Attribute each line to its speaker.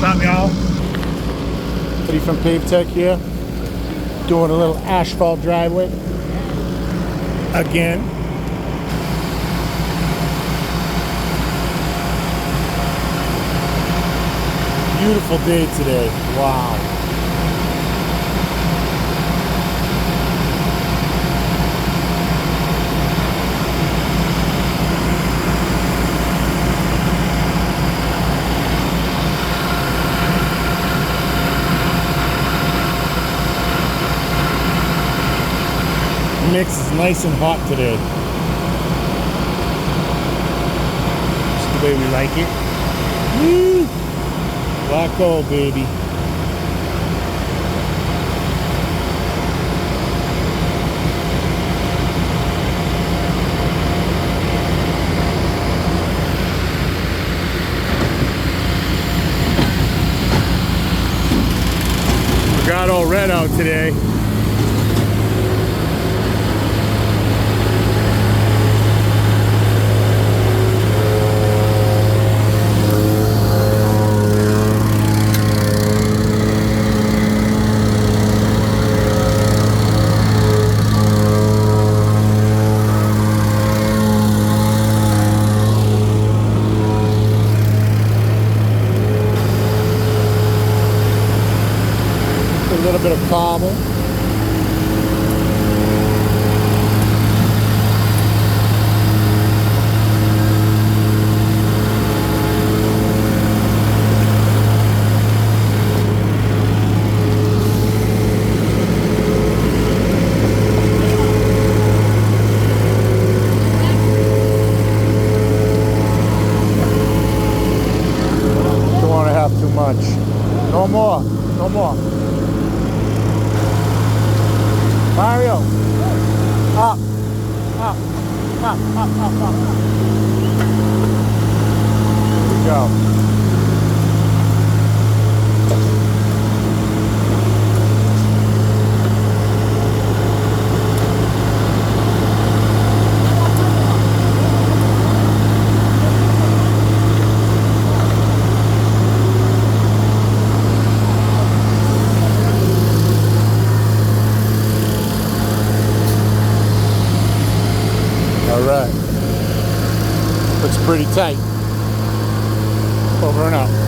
Speaker 1: What's up, y'all?
Speaker 2: Eddie from Pave Tech here, doing a little asphalt driveway again. Beautiful day today. Wow. Mix is nice and hot today. Just the way we like it. Woo! Black gold, baby. We got all red out today. A little bit of cobble. Don't want to have too much. No more. No more. Mario, up, up, up, up, up, up. There we go. All right. Looks pretty tight. Over and out.